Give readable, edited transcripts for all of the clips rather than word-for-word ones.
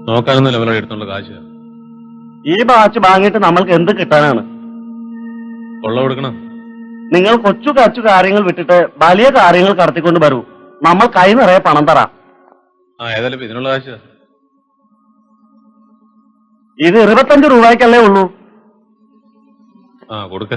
നോക്കാനൊന്നും ലെവലോടെ എടുത്തുള്ള കാശ് ഈ ബാച്ച് വാങ്ങിയിട്ട് നമ്മൾക്ക് എന്ത് കിട്ടാനാണ്? കൊള്ള കൊടുക്കണം. നിങ്ങൾ കൊച്ചു കച്ചു കാര്യങ്ങൾ വിട്ടിട്ട് വലിയ കാര്യങ്ങൾ കടത്തിക്കൊണ്ട് വരൂ. നമ്മൾ കൈ നിറയെ പണം തരാം. ഏതായാലും ഇതിനുള്ള കാശ് ഇത് 25 രൂപയ്ക്കല്ലേ ഉള്ളൂ. കൊടുക്ക.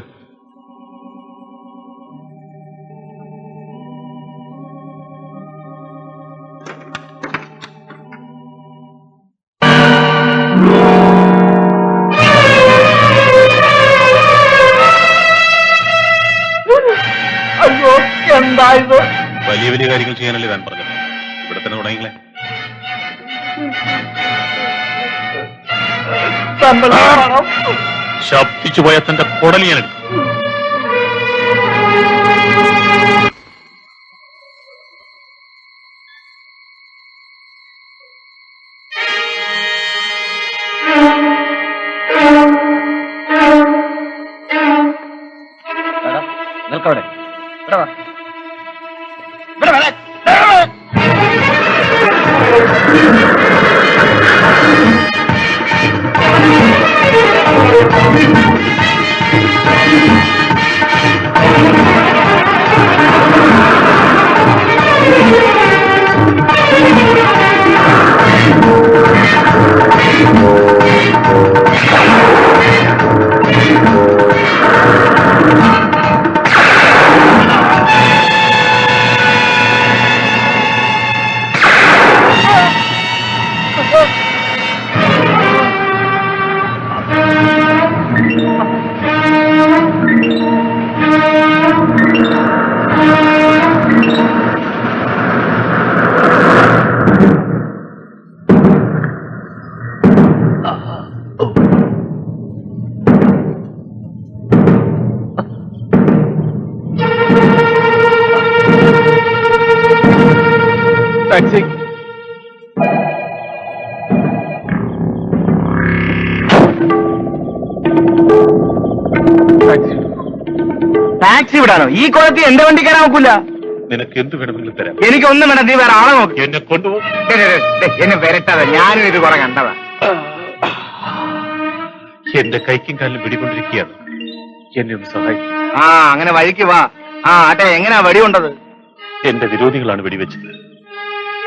അയ്യോ, എന്തായത്? വലിയ വലിയ കാര്യങ്ങൾ ചെയ്യാനല്ലേ താൻ പറഞ്ഞത്. ഇവിടെ തന്നെ തുടങ്ങിങ്ങളെ. ശബ്ദിച്ചു പോയ തന്റെ കുടൽ ഞാൻ എടുക്കും. നിൽക്കവിടെ. ടാക്സി. ടാക്സി വിടാനോ? ഈ കുളത്തിൽ എന്റെ വണ്ടി കയറാൻ നോക്കൂല. നിനക്ക് എന്ത് വേണമെങ്കിലും തരാം. എനിക്കൊന്നും വേണ്ട. നീ വേറെ ആളെ നോക്കി എന്നെ കൊണ്ടുപോകും. എന്നെ വരട്ടാതെ. ഞാനും ഇത് കുറെ കണ്ടതാ. എന്റെ കൈക്കും കാലിലും വെടികൊണ്ടിരിക്കുകയാണ്. എന്നെ ഒന്ന് സഹായിക്കും. അങ്ങനെ വഴിക്ക് വാ. ആട്ടെ, എങ്ങനെയാ വെടി കൊണ്ടത്? എന്റെ വിരോധികളാണ് വെടിവെച്ചത്.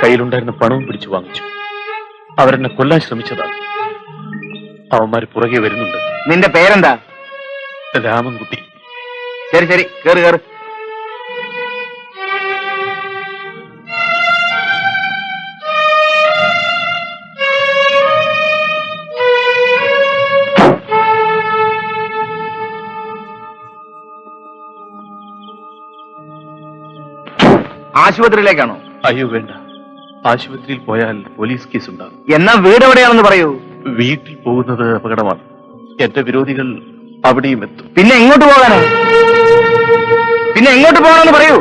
കയ്യിലുണ്ടായിരുന്ന പണവും പിടിച്ചു വാങ്ങിച്ചു. അവരെന്നെ കൊല്ലാൻ ശ്രമിച്ചതാണ്. അവന്മാര് പുറകെ വരുന്നുണ്ട്. നിന്റെ പേരെന്താ? രാമൻകുട്ടി. ശരി ശരി, കേറ് കേറ്. ആശുപത്രിയിലേക്കാണോ? അയ്യോ വേണ്ട. ആശുപത്രിയിൽ പോയാൽ പോലീസ് കേസ് ഉണ്ടാകും. എന്നാ വീട് എവിടെയാണെന്ന് പറയൂ. വീട്ടിൽ പോകുന്നത് അപകടമാണ്. എന്റെ വിരോധികൾ അവിടെയും എത്തും. പിന്നെ എങ്ങോട്ട് പോകാനോ? പിന്നെ എങ്ങോട്ട് പോകണമെന്ന് പറയൂ.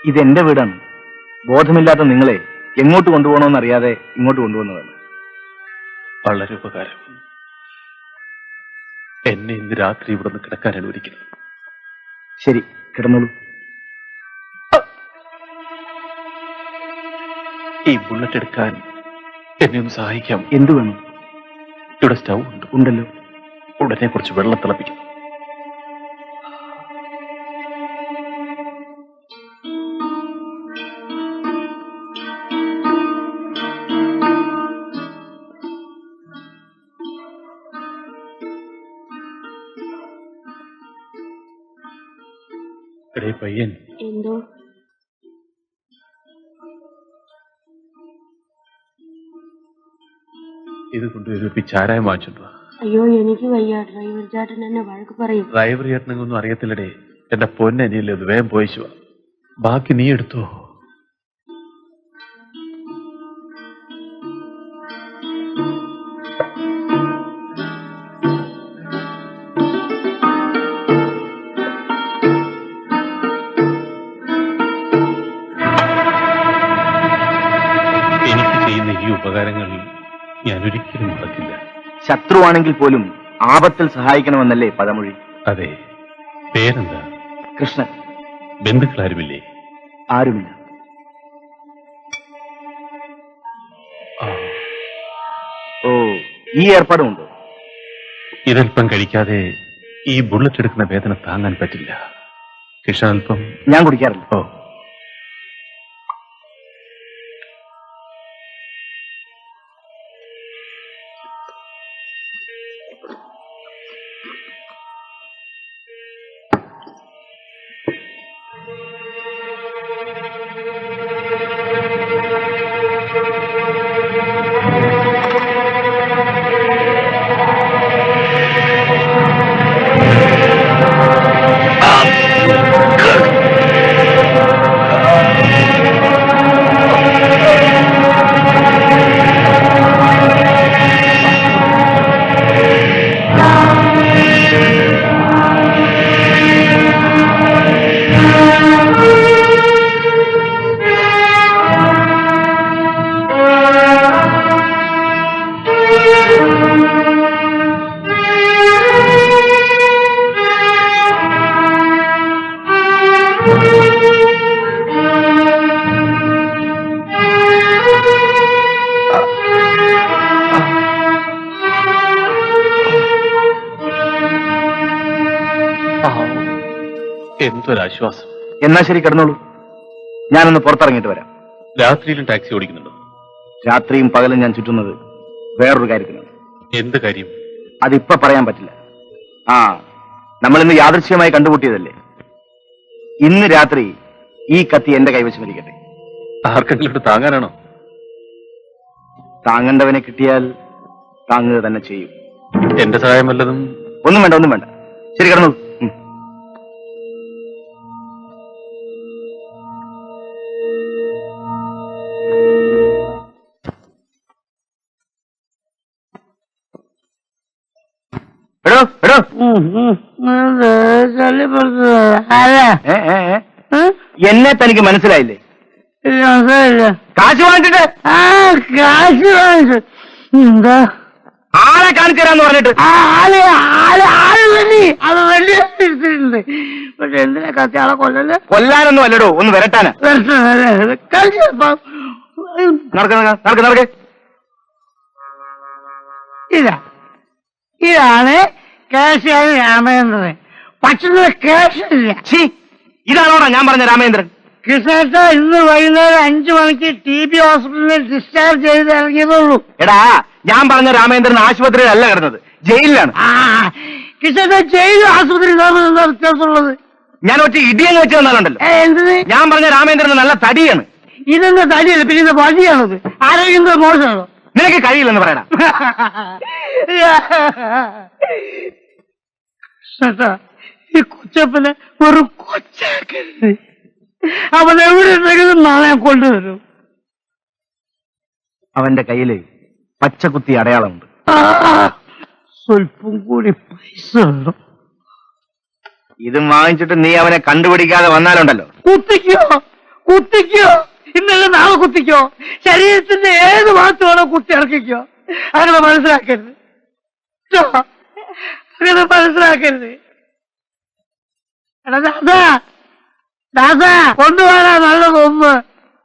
ഇതെന്റെ വീടാണ്. ബോധമില്ലാത്ത നിങ്ങളെ എങ്ങോട്ട് കൊണ്ടുപോകണമെന്നറിയാതെ ഇങ്ങോട്ട് കൊണ്ടുവന്നതാണ്. വളരെ ഉപകാരം. എന്നെ ഇന്ന് രാത്രി ഇവിടെ നിന്ന് കിടക്കാൻ അനുവദിക്കണം. ശരി, കിടന്നോളൂ. ഈ ബുള്ളറ്റ് എടുക്കാൻ എന്നെ ഒന്ന് സഹായിക്കാം. എന്തു വേണം? ഇവിടെ സ്റ്റൗ ഉണ്ട്. ഉണ്ടല്ലോ. ഉടനെ കുറച്ച് വെള്ളം തിളപ്പിക്കും. പയ്യൻ എന്തോ? ഇത് കൊണ്ടുവരുമ്പി ചാരായം വാങ്ങിച്ചിട്ടുണ്ടോ? അയ്യോ, എനിക്ക് വയ്യ. ഡ്രൈവർ ചേട്ടൻ എന്നെ വഴക്ക് പറയും. ഡ്രൈവർ ചേട്ടനൊന്നും അറിയത്തില്ലടേ. എന്റെ പൊന്നനിയല്ലേ, അത് വേഗം പോയിച്ചു. ബാക്കി നീ എടുത്തോ. ഈ ഉപകാരങ്ങൾ ഞാൻ ഒരിക്കലും മറക്കില്ല. ശത്രുവാണെങ്കിൽ പോലും ആപത്തിൽ സഹായിക്കണമെന്നല്ലേ പഴമൊഴി? അതെ. പേരെന്താ? കൃഷ്ണൻ. ബന്ധുക്കളാരുമില്ലേ? ആരുമില്ല. ആ, ഓ, ഈ ഏർപ്പാടുമുണ്ടോ? ഇതൽപ്പം കഴിക്കാതെ ഈ ബുള്ളറ്റ് എടുക്കുന്ന വേദന താങ്ങാൻ പറ്റില്ല. കൃഷ്ണൻ അല്പം. ഞാൻ കുടിക്കാറില്ല. ഓ, എന്തൊരാശ്വാസം. എന്നാ ശരി, കിടന്നോളൂ. ഞാനൊന്ന് പുറത്തിറങ്ങിയിട്ട് വരാം. രാത്രിയിലും ടാക്സി ഓടിക്കുന്നുണ്ടോ? രാത്രിയും പകലും ഞാൻ ചുറ്റുന്നത് വേറൊരു കാര്യത്തിനാണ്. എന്ത് കാര്യം? അതിപ്പോ പറയാൻ പറ്റില്ല. ആ, നമ്മൾ ഇന്ന് യാദൃശ്യമായി കണ്ടുമുട്ടിയതല്ലേ. ഇന്ന് രാത്രി ഈ കത്തി എന്റെ കൈവശം ഇരിക്കട്ടെ. ആർക്കെങ്കിലും താങ്ങാനാണോ? താങ്ങേണ്ടവനെ കിട്ടിയാൽ താങ്ങുക തന്നെ ചെയ്യും. എന്റെ സഹായം വല്ലതും? ഒന്നും വേണ്ട, ഒന്നും വേണ്ട. ശരി, കിടന്നോളൂ. എടോ എടോ, എന്നെ തനിക്ക് മനസ്സിലായില്ലേ? കാശ് വാങ്ങിച്ചിട്ട് കാശ് വാങ്ങിച്ചു. എന്താ ആളെ കാണിച്ചു തരാന്ന് പറഞ്ഞിട്ട് ആള് ആള് ആള് വലി അത് വലിയ എടുത്തിട്ടുണ്ട്. പക്ഷെ എന്തിനാ കത്തി ആളെ കൊല്ലല്ലേ? കൊല്ലാനൊന്നും അല്ലടോ, ഒന്ന് വരട്ടാനാ. നടക്ക നടക്ക നടക്ക. ഇതാണ് കേശാരി രാമേന്ദ്രൻ. പക്ഷേ കേശില്ല. ഇതാണോടാ ഞാൻ പറഞ്ഞ രാമേന്ദ്രൻ? കൃഷ്ണേട്ട ഇന്ന് വൈകുന്നേരം 5 മണിക്ക് TB ഹോസ്പിറ്റലിൽ ഡിസ്ചാർജ് ചെയ്ത് ഇറങ്ങിയതുള്ളൂ. എടാ, ഞാൻ പറഞ്ഞ രാമേന്ദ്രൻ ആശുപത്രിയിലല്ല കിടന്നത്, ജയിലിലാണ്. കൃഷ്ണേട്ട ജയിൽ ആശുപത്രി എന്താ വ്യത്യാസമുള്ളത്? ഞാൻ ഒറ്റ ഇടിയങ്ങ് വെച്ച് തന്നാലുണ്ടല്ലോ. എന്തിന്? ഞാൻ പറഞ്ഞ രാമേന്ദ്രൻ നല്ല തടിയാണ്. ഇതെന്താ തടിയല്ല, പിന്നെ ഇത് വടിയാണത്. ആരോഗ്യം മോശമാണോ? നിനക്ക് കഴിയില്ലെന്ന് പറയടാ. ഈ കൊച്ചപ്പനെ ഒരു കൊച്ചാക്കരുത്. അവൻ എവിടെ ഉണ്ടെങ്കിലും നാളെ കൊണ്ടുവരും. അവന്റെ കയ്യില് പച്ചക്കുത്തി അടയാളമുണ്ട്. സ്വല്പം കൂടി പൈസ ഉണ്ടോ? ഇതും വാങ്ങിച്ചിട്ട് നീ അവനെ കണ്ടുപിടിക്കാതെ വന്നാലുണ്ടല്ലോ. കുത്തിക്കോ കുത്തിക്കോ, ഇന്നലെ നാളെ കുത്തിക്കോ. ശരീരത്തിന്റെ ഏത് ഭാഗത്ത് വേണോ കുത്തി ഇറക്കിക്കോ. അങ്ങനെ മനസ്സിലാക്കരുത്, അങ്ങനെ മനസ്സിലാക്കരുത്. എടാ ദാസാ, ദാസാ കൊണ്ടുപോകാനാ നല്ലതൊന്ന്.